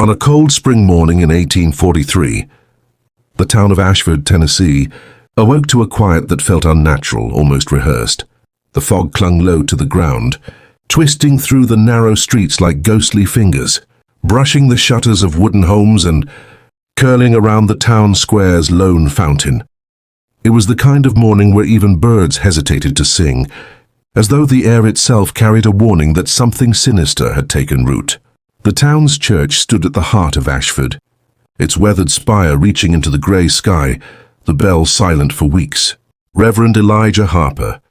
On a cold spring morning in 1843, the town of Ashford, Tennessee, awoke to a quiet that felt unnatural, almost rehearsed. The fog clung low to the ground, twisting through the narrow streets like ghostly fingers, brushing the shutters of wooden homes and curling around the town square's lone fountain. It was the kind of morning where even birds hesitated to sing, as though the air itself carried a warning that something sinister had taken root. The town's church stood at the heart of Ashford, its weathered spire reaching into the grey sky, the bell silent for weeks. Reverend Elijah Harper,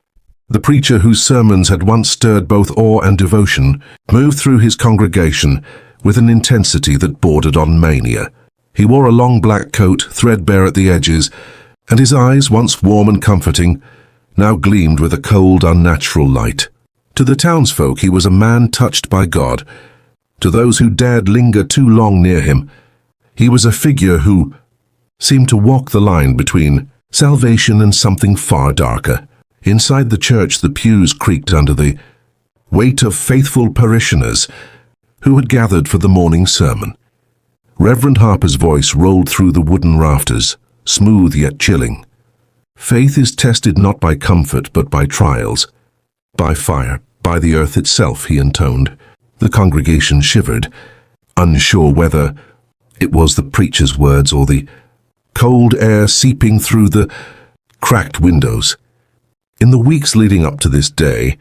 the preacher whose sermons had once stirred both awe and devotion, moved through his congregation with an intensity that bordered on mania. He wore a long black coat, threadbare at the edges, and his eyes, once warm and comforting, now gleamed with a cold, unnatural light. To the townsfolk he was a man touched by God. To those who dared linger too long near him, he was a figure who seemed to walk the line between salvation and something far darker. Inside the church, the pews creaked under the weight of faithful parishioners who had gathered for the morning sermon. Reverend Harper's voice rolled through the wooden rafters, smooth yet chilling. Faith is tested not by comfort but by trials, by fire, by the earth itself, he intoned. The congregation shivered, unsure whether it was the preacher's words or the cold air seeping through the cracked windows. In the weeks leading up to this day,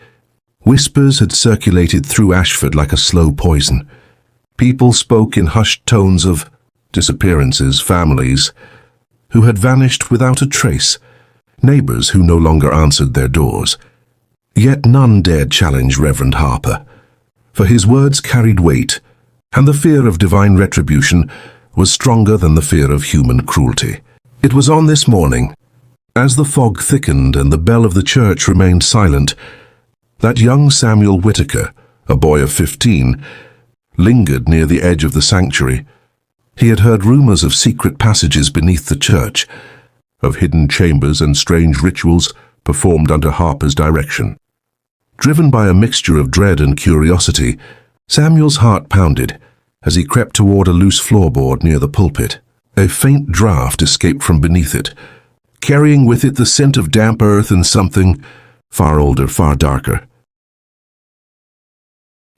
whispers had circulated through Ashford like a slow poison. People spoke in hushed tones of disappearances, families who had vanished without a trace, neighbors who no longer answered their doors. Yet none dared challenge Reverend Harper, for his words carried weight, and the fear of divine retribution was stronger than the fear of human cruelty. It was on this morning, as the fog thickened and the bell of the church remained silent, that young Samuel Whitaker, a boy of 15, lingered near the edge of the sanctuary. He had heard rumors of secret passages beneath the church, of hidden chambers and strange rituals performed under Harper's direction. Driven by a mixture of dread and curiosity, Samuel's heart pounded as he crept toward a loose floorboard near the pulpit. A faint draught escaped from beneath it, carrying with it the scent of damp earth and something far older, far darker.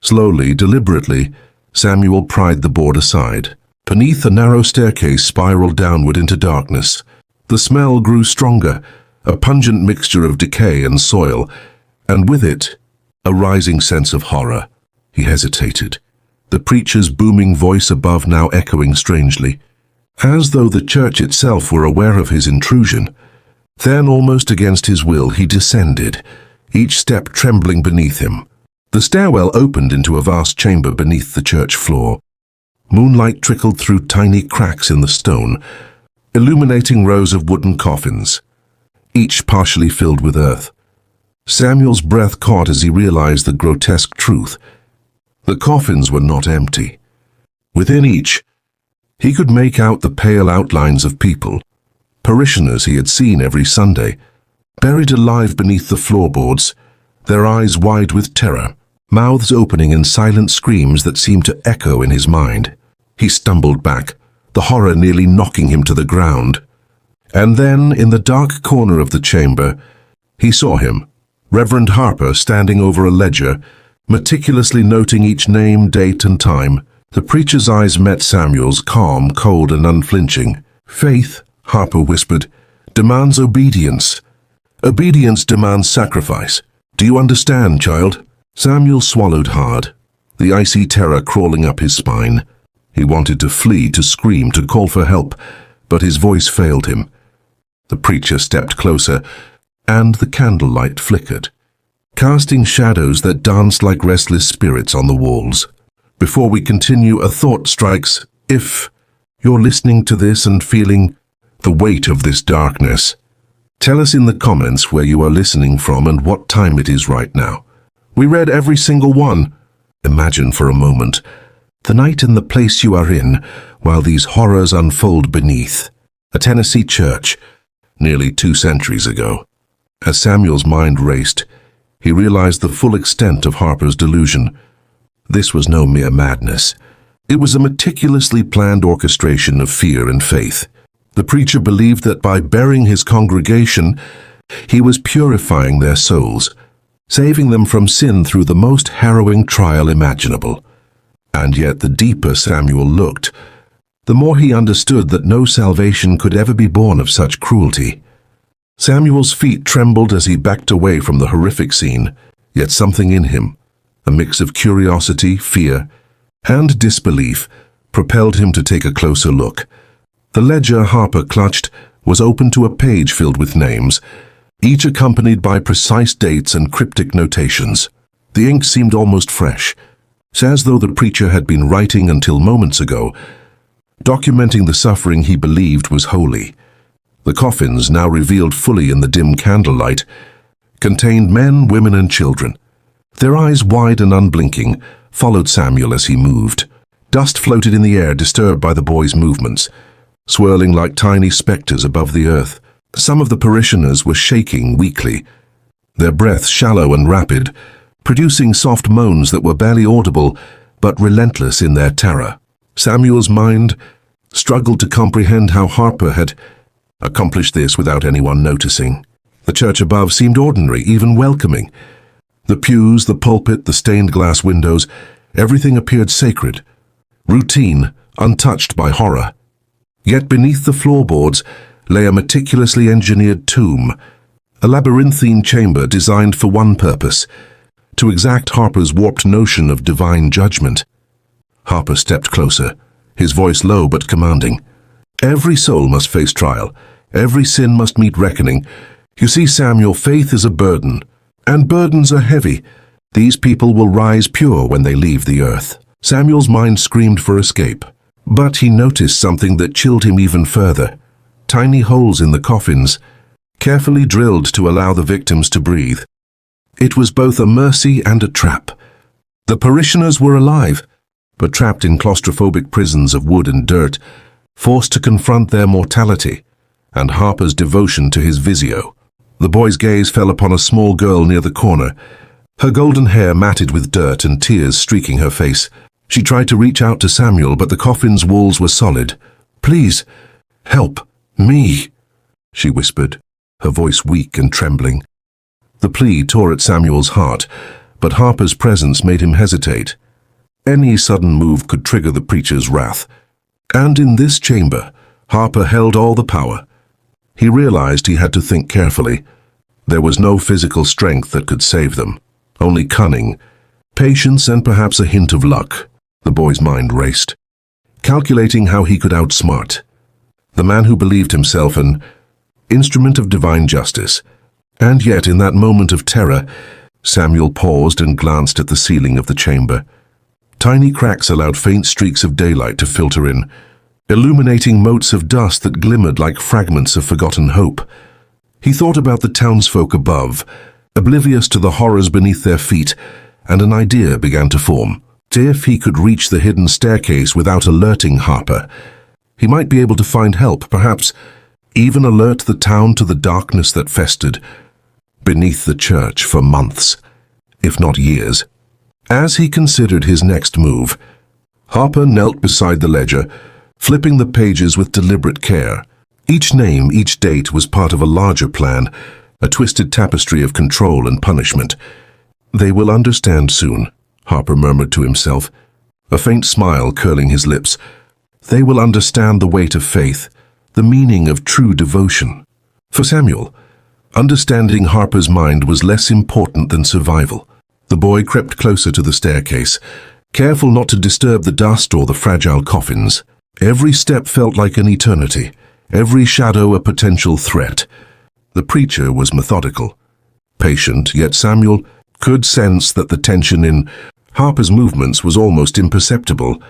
Slowly, deliberately, Samuel pried the board aside. Beneath, a narrow staircase spiraled downward into darkness. The smell grew stronger, a pungent mixture of decay and soil, and with it, a rising sense of horror. He hesitated, the preacher's booming voice above now echoing strangely, as though the church itself were aware of his intrusion. Then, almost against his will, he descended, each step trembling beneath him. The stairwell opened into a vast chamber beneath the church floor. Moonlight trickled through tiny cracks in the stone, illuminating rows of wooden coffins, each partially filled with earth. Samuel's breath caught as he realized the grotesque truth. The coffins were not empty. Within each, he could make out the pale outlines of people, parishioners he had seen every Sunday, buried alive beneath the floorboards, their eyes wide with terror, mouths opening in silent screams that seemed to echo in his mind. He stumbled back, the horror nearly knocking him to the ground. And then, in the dark corner of the chamber, he saw him, Reverend Harper, standing over a ledger, meticulously noting each name, date, and time. The preacher's eyes met Samuel's, calm, cold, and unflinching. "Faith," Harper whispered, "demands obedience. Obedience demands sacrifice. Do you understand, child?" Samuel swallowed hard, the icy terror crawling up his spine. He wanted to flee, to scream, to call for help, but his voice failed him. The preacher stepped closer, and the candlelight flickered, casting shadows that danced like restless spirits on the walls. Before we continue, a thought strikes. If you're listening to this and feeling the weight of this darkness, tell us in the comments where you are listening from and what time it is right now. We read every single one. Imagine for a moment the night and the place you are in while these horrors unfold beneath. A Tennessee church, nearly 2 centuries ago. As Samuel's mind raced, he realized the full extent of Harper's delusion. This was no mere madness. It was a meticulously planned orchestration of fear and faith. The preacher believed that by burying his congregation, he was purifying their souls, saving them from sin through the most harrowing trial imaginable. And yet the deeper Samuel looked, the more he understood that no salvation could ever be born of such cruelty. Samuel's feet trembled as he backed away from the horrific scene, yet something in him, a mix of curiosity, fear, and disbelief, propelled him to take a closer look. The ledger Harper clutched was open to a page filled with names, each accompanied by precise dates and cryptic notations. The ink seemed almost fresh, as though the preacher had been writing until moments ago, documenting the suffering he believed was holy. The coffins, now revealed fully in the dim candlelight, contained men, women, and children. Their eyes, wide and unblinking, followed Samuel as he moved. Dust floated in the air, disturbed by the boy's movements, swirling like tiny specters above the earth. Some of the parishioners were shaking weakly, their breath shallow and rapid, producing soft moans that were barely audible, but relentless in their terror. Samuel's mind struggled to comprehend how Harper had accomplished this without anyone noticing. The church above seemed ordinary, even welcoming. The pews, the pulpit, the stained glass windows, everything appeared sacred, routine, untouched by horror. Yet beneath the floorboards lay a meticulously engineered tomb, a labyrinthine chamber designed for one purpose: to exact Harper's warped notion of divine judgment. Harper stepped closer, his voice low but commanding. Every soul must face trial. Every sin must meet reckoning. You see, Samuel, faith is a burden, and burdens are heavy. These people will rise pure when they leave the earth. Samuel's mind screamed for escape, but he noticed something that chilled him even further. Tiny holes in the coffins, carefully drilled to allow the victims to breathe. It was both a mercy and a trap. The parishioners were alive, but trapped in claustrophobic prisons of wood and dirt, forced to confront their mortality and Harper's devotion to his visio. The boy's gaze fell upon a small girl near the corner, her golden hair matted with dirt and tears streaking her face. She tried to reach out to Samuel, but the coffin's walls were solid. "Please, help me," she whispered, her voice weak and trembling. The plea tore at Samuel's heart, but Harper's presence made him hesitate. Any sudden move could trigger the preacher's wrath. And in this chamber, Harper held all the power. He realized he had to think carefully. There was no physical strength that could save them, only cunning, patience, and perhaps a hint of luck. The boy's mind raced, calculating how he could outsmart the man who believed himself an instrument of divine justice. And yet, in that moment of terror, Samuel paused and glanced at the ceiling of the chamber. Tiny cracks allowed faint streaks of daylight to filter in, illuminating motes of dust that glimmered like fragments of forgotten hope. He thought about the townsfolk above, oblivious to the horrors beneath their feet, and an idea began to form. If he could reach the hidden staircase without alerting Harper, he might be able to find help, perhaps even alert the town to the darkness that festered beneath the church for months, if not years. As he considered his next move, Harper knelt beside the ledger, flipping the pages with deliberate care. Each name, each date was part of a larger plan, a twisted tapestry of control and punishment. "They will understand soon," Harper murmured to himself, a faint smile curling his lips. "They will understand the weight of faith, the meaning of true devotion." For Samuel, understanding Harper's mind was less important than survival. The boy crept closer to the staircase, careful not to disturb the dust or the fragile coffins. Every step felt like an eternity, every shadow a potential threat. The preacher was methodical, patient, yet Samuel could sense that the tension in Harper's movements was almost imperceptible,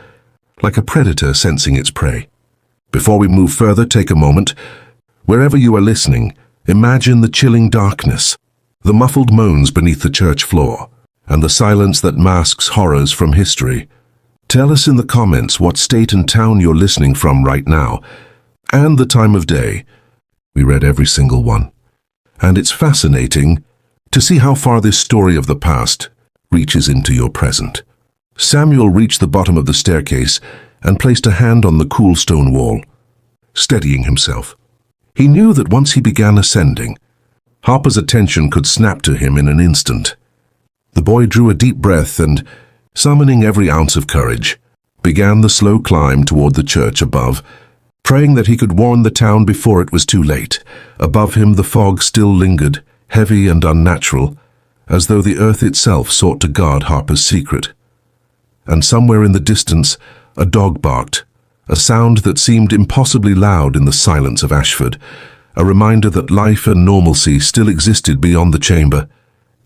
like a predator sensing its prey. Before we move further, take a moment. Wherever you are listening, imagine the chilling darkness, the muffled moans beneath the church floor, and the silence that masks horrors from history. Tell us in the comments what state and town you're listening from right now, and the time of day. We read every single one, and it's fascinating to see how far this story of the past reaches into your present. Samuel reached the bottom of the staircase and placed a hand on the cool stone wall, steadying himself. He knew that once he began ascending, Harper's attention could snap to him in an instant. The boy drew a deep breath and, summoning every ounce of courage, began the slow climb toward the church above, praying that he could warn the town before it was too late. Above him the fog still lingered, heavy and unnatural, as though the earth itself sought to guard Harper's secret. And somewhere in the distance, a dog barked, a sound that seemed impossibly loud in the silence of Ashford, a reminder that life and normalcy still existed beyond the chamber,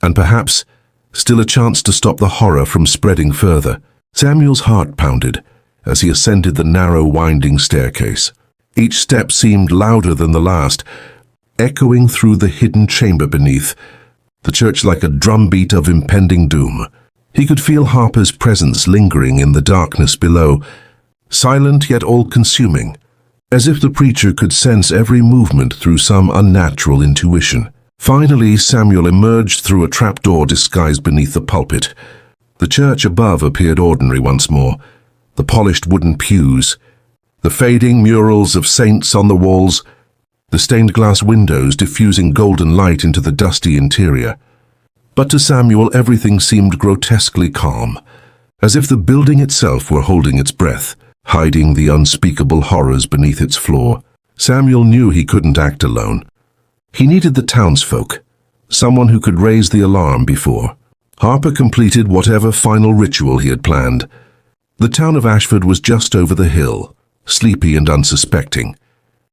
and perhaps still a chance to stop the horror from spreading further. Samuel's heart pounded as he ascended the narrow, winding staircase. Each step seemed louder than the last, echoing through the hidden chamber beneath, the church like a drumbeat of impending doom. He could feel Harper's presence lingering in the darkness below, silent yet all-consuming, as if the preacher could sense every movement through some unnatural intuition. Finally, Samuel emerged through a trapdoor disguised beneath the pulpit. The church above appeared ordinary once more, the polished wooden pews, the fading murals of saints on the walls, the stained glass windows diffusing golden light into the dusty interior. But to Samuel everything seemed grotesquely calm, as if the building itself were holding its breath, hiding the unspeakable horrors beneath its floor. Samuel knew he couldn't act alone. He needed the townsfolk, someone who could raise the alarm before Harper completed whatever final ritual he had planned. The town of Ashford was just over the hill, sleepy and unsuspecting,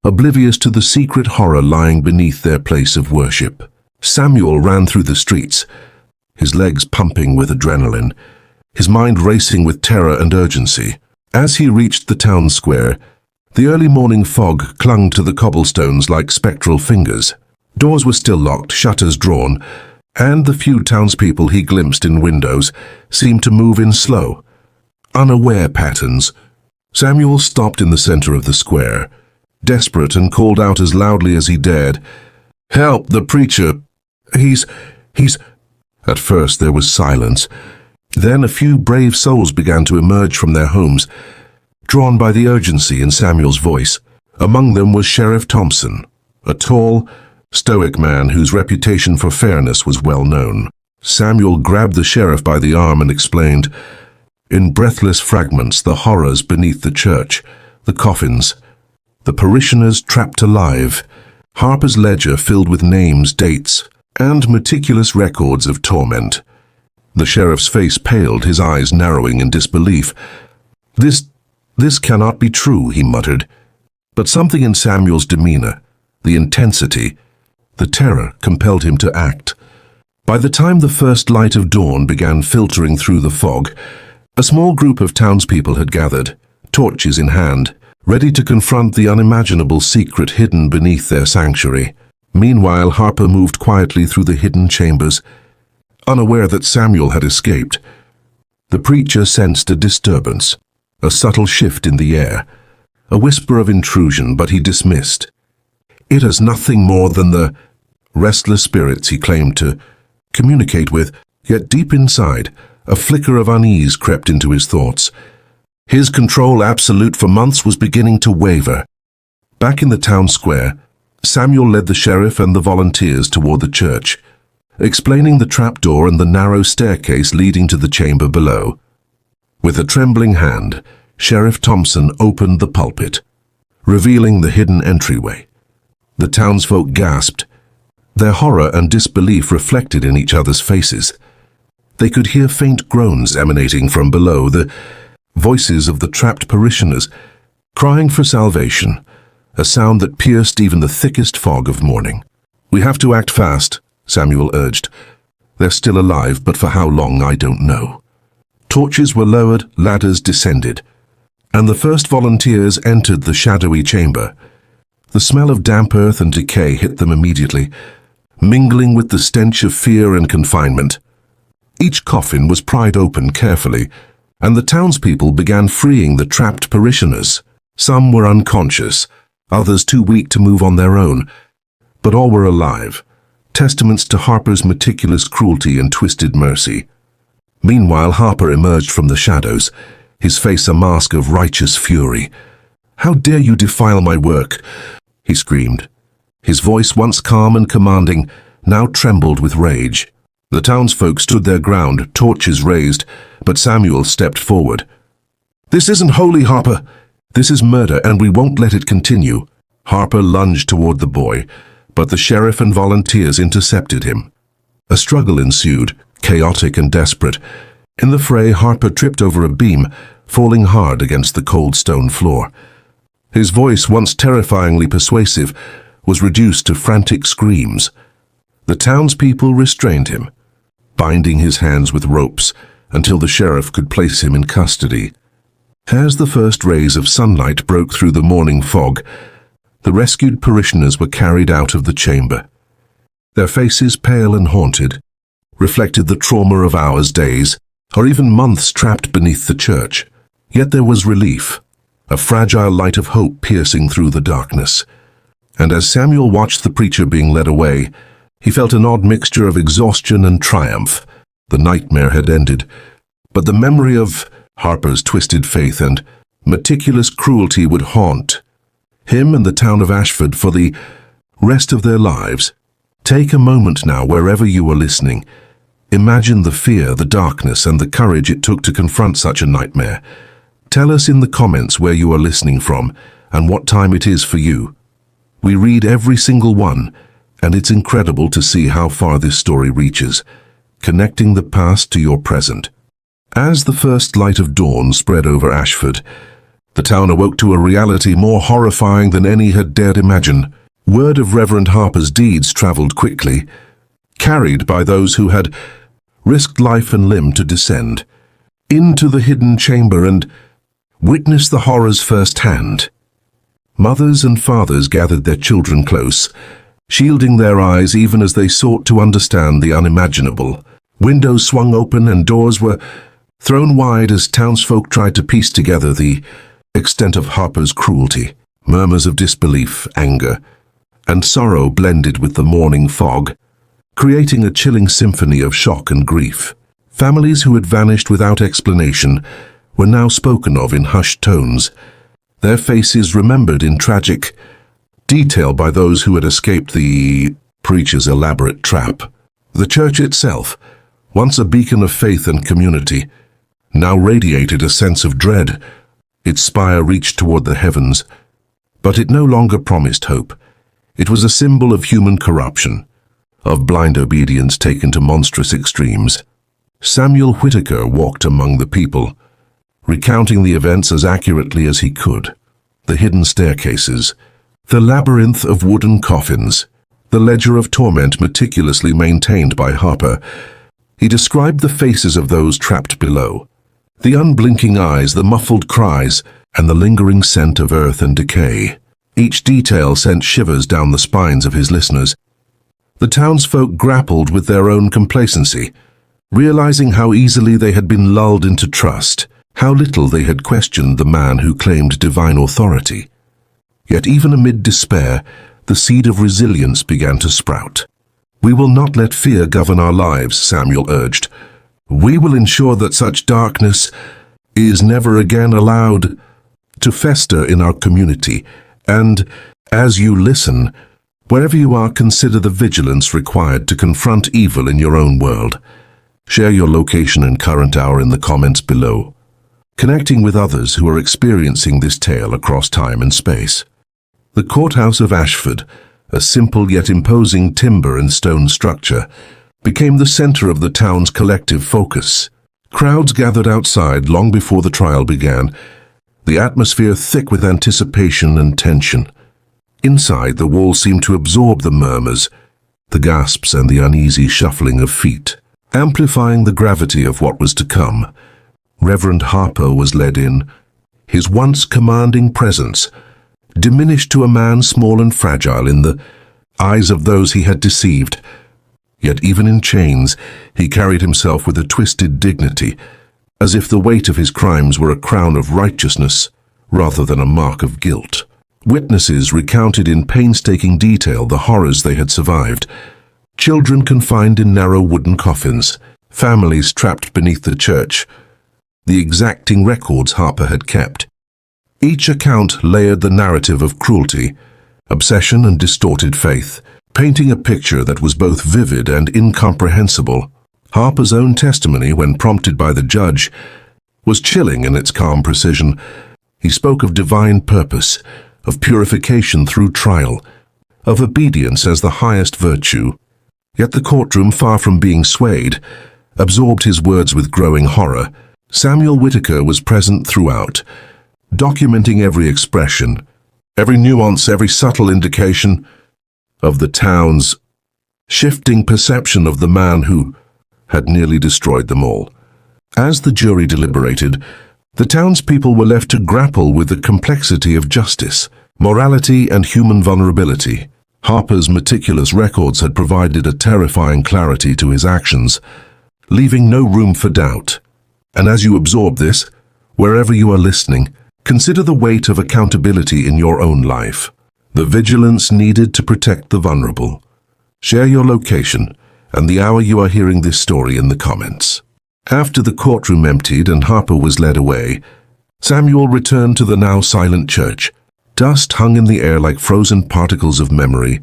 oblivious to the secret horror lying beneath their place of worship. Samuel ran through the streets, his legs pumping with adrenaline, his mind racing with terror and urgency. As he reached the town square, the early morning fog clung to the cobblestones like spectral fingers. Doors were still locked, shutters drawn, and the few townspeople he glimpsed in windows seemed to move in slow, unaware patterns. Samuel stopped in the center of the square, desperate, and called out as loudly as he dared, "Help, the preacher! He's... At first there was silence. Then a few brave souls began to emerge from their homes, drawn by the urgency in Samuel's voice. Among them was Sheriff Thompson, a tall, stoic man whose reputation for fairness was well known. Samuel grabbed the sheriff by the arm and explained, in breathless fragments, the horrors beneath the church, the coffins, the parishioners trapped alive, Harper's ledger filled with names, dates, and meticulous records of torment. The sheriff's face paled, his eyes narrowing in disbelief. This cannot be true," he muttered. But something in Samuel's demeanor, the intensity, the terror, compelled him to act. By the time the first light of dawn began filtering through the fog, a small group of townspeople had gathered, torches in hand, ready to confront the unimaginable secret hidden beneath their sanctuary. Meanwhile, Harper moved quietly through the hidden chambers, unaware that Samuel had escaped. The preacher sensed a disturbance, a subtle shift in the air, a whisper of intrusion, but he dismissed it as nothing more than the restless spirits he claimed to communicate with. Yet deep inside, a flicker of unease crept into his thoughts. His control, absolute for months, was beginning to waver. Back in the town square, Samuel led the sheriff and the volunteers toward the church, explaining the trapdoor and the narrow staircase leading to the chamber below. With a trembling hand, Sheriff Thompson opened the pulpit, revealing the hidden entryway. The townsfolk gasped, their horror and disbelief reflected in each other's faces. They could hear faint groans emanating from below, the voices of the trapped parishioners, crying for salvation, a sound that pierced even the thickest fog of morning. "We have to act fast," Samuel urged. "They're still alive, but for how long I don't know." Torches were lowered, ladders descended, and the first volunteers entered the shadowy chamber. The smell of damp earth and decay hit them immediately, mingling with the stench of fear and confinement. Each coffin was pried open carefully, and the townspeople began freeing the trapped parishioners. Some were unconscious, others too weak to move on their own, but all were alive, testaments to Harper's meticulous cruelty and twisted mercy. Meanwhile, Harper emerged from the shadows, his face a mask of righteous fury. "How dare you defile my work?" he screamed. His voice, once calm and commanding, now trembled with rage. The townsfolk stood their ground, torches raised, but Samuel stepped forward. "This isn't holy, Harper. This is murder, and we won't let it continue." Harper lunged toward the boy, but the sheriff and volunteers intercepted him. A struggle ensued, chaotic and desperate. In the fray, Harper tripped over a beam, falling hard against the cold stone floor. His voice, once terrifyingly persuasive, was reduced to frantic screams. The townspeople restrained him, binding his hands with ropes until the sheriff could place him in custody. As the first rays of sunlight broke through the morning fog, the rescued parishioners were carried out of the chamber. Their faces, pale and haunted, reflected the trauma of hours, days, or even months trapped beneath the church. Yet there was relief, a fragile light of hope piercing through the darkness. And as Samuel watched the preacher being led away, he felt an odd mixture of exhaustion and triumph. The nightmare had ended, but the memory of Harper's twisted faith and meticulous cruelty would haunt him and the town of Ashford for the rest of their lives. Take a moment now, wherever you are listening. Imagine the fear, the darkness, and the courage it took to confront such a nightmare. Tell us in the comments where you are listening from and what time it is for you. We read every single one, and it's incredible to see how far this story reaches, connecting the past to your present. As the first light of dawn spread over Ashford, the town awoke to a reality more horrifying than any had dared imagine. Word of Reverend Harper's deeds traveled quickly, carried by those who had risked life and limb to descend into the hidden chamber and witness the horrors firsthand. Mothers and fathers gathered their children close, shielding their eyes even as they sought to understand the unimaginable. Windows swung open and doors were thrown wide as townsfolk tried to piece together the extent of Harper's cruelty. Murmurs of disbelief, anger, and sorrow blended with the morning fog, creating a chilling symphony of shock and grief. Families who had vanished without explanation were now spoken of in hushed tones, their faces remembered in tragic detail by those who had escaped the preacher's elaborate trap. The church itself, once a beacon of faith and community, now radiated a sense of dread. Its spire reached toward the heavens, but it no longer promised hope. It was a symbol of human corruption, of blind obedience taken to monstrous extremes. Samuel Whitaker walked among the people, recounting the events as accurately as he could. The hidden staircases, the labyrinth of wooden coffins, the ledger of torment meticulously maintained by Harper. He described the faces of those trapped below, the unblinking eyes, the muffled cries, and the lingering scent of earth and decay. Each detail sent shivers down the spines of his listeners. The townsfolk grappled with their own complacency, realizing how easily they had been lulled into trust, how little they had questioned the man who claimed divine authority. Yet even amid despair, the seed of resilience began to sprout. "We will not let fear govern our lives," Samuel urged. "We will ensure that such darkness is never again allowed to fester in our community. And as you listen, wherever you are, consider the vigilance required to confront evil in your own world." Share your location and current hour in the comments below, connecting with others who are experiencing this tale across time and space. The courthouse of Ashford, a simple yet imposing timber and stone structure, became the center of the town's collective focus. Crowds gathered outside long before the trial began, the atmosphere thick with anticipation and tension. Inside, the walls seemed to absorb the murmurs, the gasps and the uneasy shuffling of feet, amplifying the gravity of what was to come. Reverend Harper was led in, his once commanding presence diminished to a man small and fragile in the eyes of those he had deceived. Yet even in chains, he carried himself with a twisted dignity, as if the weight of his crimes were a crown of righteousness rather than a mark of guilt. Witnesses recounted in painstaking detail the horrors they had survived. Children confined in narrow wooden coffins, families trapped beneath the church, the exacting records Harper had kept. Each account layered the narrative of cruelty, obsession and distorted faith, painting a picture that was both vivid and incomprehensible. Harper's own testimony, when prompted by the judge, was chilling in its calm precision. He spoke of divine purpose, of purification through trial, of obedience as the highest virtue. Yet the courtroom, far from being swayed, absorbed his words with growing horror. Samuel Whitaker was present throughout, documenting every expression, every nuance, every subtle indication of the town's shifting perception of the man who had nearly destroyed them all. As the jury deliberated, the townspeople were left to grapple with the complexity of justice, morality, and human vulnerability. Harper's meticulous records had provided a terrifying clarity to his actions, leaving no room for doubt. And as you absorb this, wherever you are listening, consider the weight of accountability in your own life, the vigilance needed to protect the vulnerable. Share your location and the hour you are hearing this story in the comments. After the courtroom emptied and Harper was led away, Samuel returned to the now silent church. Dust hung in the air like frozen particles of memory,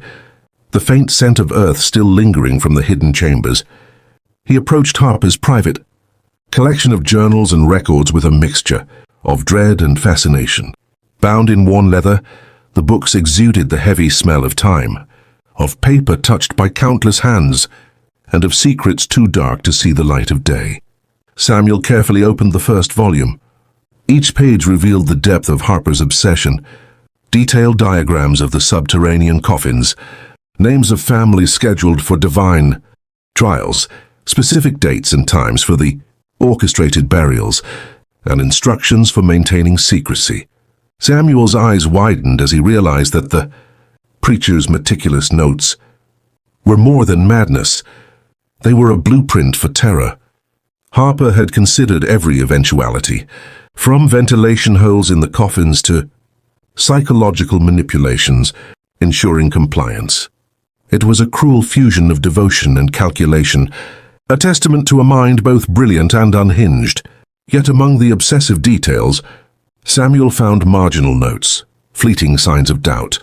the faint scent of earth still lingering from the hidden chambers. He approached Harper's private collection of journals and records with a mixture of dread and fascination. Bound in worn leather, the books exuded the heavy smell of time, of paper touched by countless hands, and of secrets too dark to see the light of day. Samuel carefully opened the first volume. Each page revealed the depth of Harper's obsession, detailed diagrams of the subterranean coffins, names of families scheduled for divine trials, specific dates and times for the orchestrated burials, and instructions for maintaining secrecy. Samuel's eyes widened as he realized that the preacher's meticulous notes were more than madness. They were a blueprint for terror. Harper had considered every eventuality, from ventilation holes in the coffins to psychological manipulations, ensuring compliance. It was a cruel fusion of devotion and calculation, a testament to a mind both brilliant and unhinged. Yet among the obsessive details, Samuel found marginal notes, fleeting signs of doubt,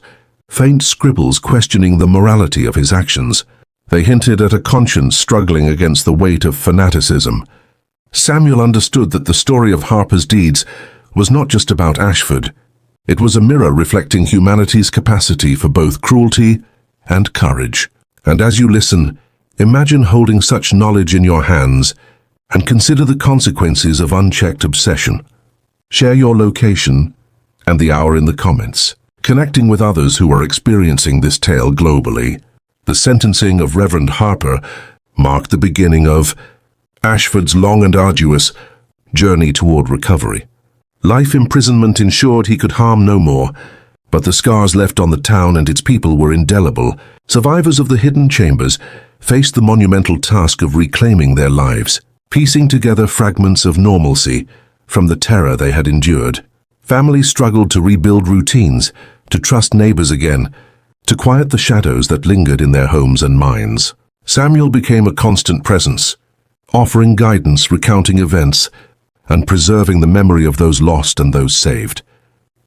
faint scribbles questioning the morality of his actions. They hinted at a conscience struggling against the weight of fanaticism. Samuel understood that the story of Harper's deeds was not just about Ashford. It was a mirror reflecting humanity's capacity for both cruelty and courage. And as you listen, imagine holding such knowledge in your hands and consider the consequences of unchecked obsession. Share your location and the hour in the comments, connecting with others who are experiencing this tale globally. The sentencing of Reverend Harper marked the beginning of Ashford's long and arduous journey toward recovery. Life imprisonment ensured he could harm no more, but the scars left on the town and its people were indelible. Survivors of the hidden chambers faced the monumental task of reclaiming their lives, piecing together fragments of normalcy from the terror they had endured. Families struggled to rebuild routines, to trust neighbors again, to quiet the shadows that lingered in their homes and minds. Samuel became a constant presence, offering guidance, recounting events, and preserving the memory of those lost and those saved.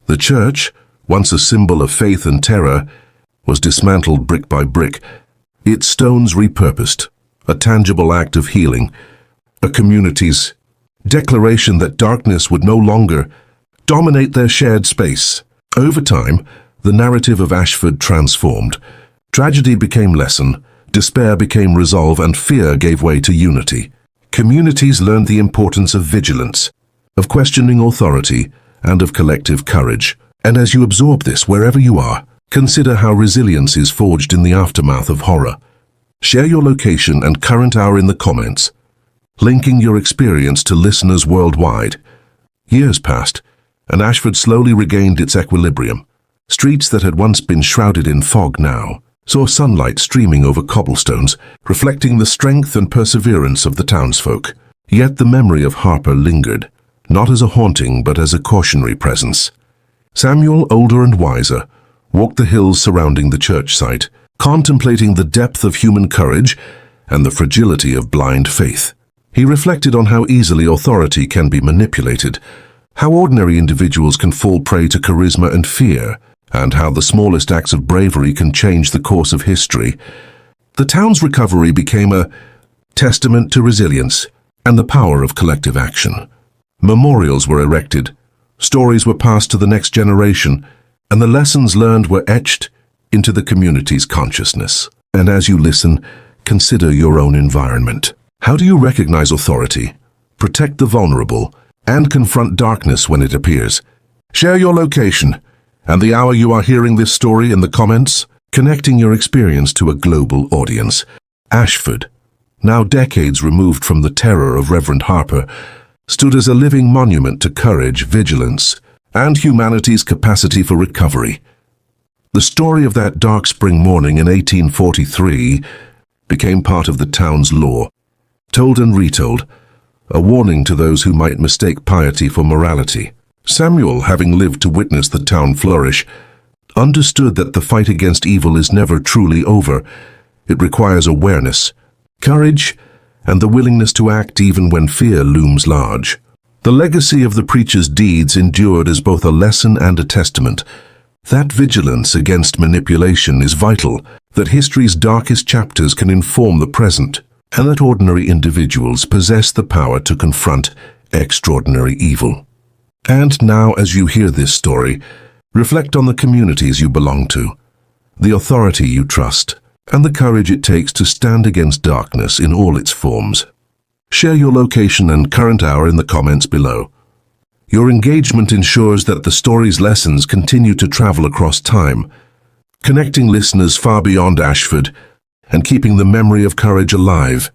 The church, once a symbol of faith and terror, was dismantled brick by brick, its stones repurposed, a tangible act of healing, a community's declaration that darkness would no longer dominate their shared space. Over time, the narrative of Ashford transformed. Tragedy became lesson, despair became resolve, and fear gave way to unity. Communities learned the importance of vigilance, of questioning authority, and of collective courage. And as you absorb this wherever you are, consider how resilience is forged in the aftermath of horror. Share your location and current hour in the comments, linking your experience to listeners worldwide. Years passed, and Ashford slowly regained its equilibrium. Streets that had once been shrouded in fog now saw sunlight streaming over cobblestones, reflecting the strength and perseverance of the townsfolk. Yet the memory of Harper lingered, not as a haunting but as a cautionary presence. Samuel, older and wiser, walked the hills surrounding the church site, contemplating the depth of human courage and the fragility of blind faith. He reflected on how easily authority can be manipulated, how ordinary individuals can fall prey to charisma and fear, and how the smallest acts of bravery can change the course of history. The town's recovery became a testament to resilience and the power of collective action. Memorials were erected, stories were passed to the next generation, and the lessons learned were etched into the community's consciousness. And as you listen, consider your own environment. How do you recognize authority, protect the vulnerable, and confront darkness when it appears? Share your location and the hour you are hearing this story in the comments, connecting your experience to a global audience. Ashford, now decades removed from the terror of Reverend Harper, stood as a living monument to courage, vigilance, and humanity's capacity for recovery. The story of that dark spring morning in 1843 became part of the town's lore, told and retold, a warning to those who might mistake piety for morality. Samuel, having lived to witness the town flourish, understood that the fight against evil is never truly over. It requires awareness, courage, and the willingness to act even when fear looms large. The legacy of the preacher's deeds endured as both a lesson and a testament. That vigilance against manipulation is vital, that history's darkest chapters can inform the present, and that ordinary individuals possess the power to confront extraordinary evil. And now, as you hear this story, reflect on the communities you belong to, the authority you trust, and the courage it takes to stand against darkness in all its forms. Share your location and current hour in the comments below. Your engagement ensures that the story's lessons continue to travel across time, connecting listeners far beyond Ashford and keeping the memory of courage alive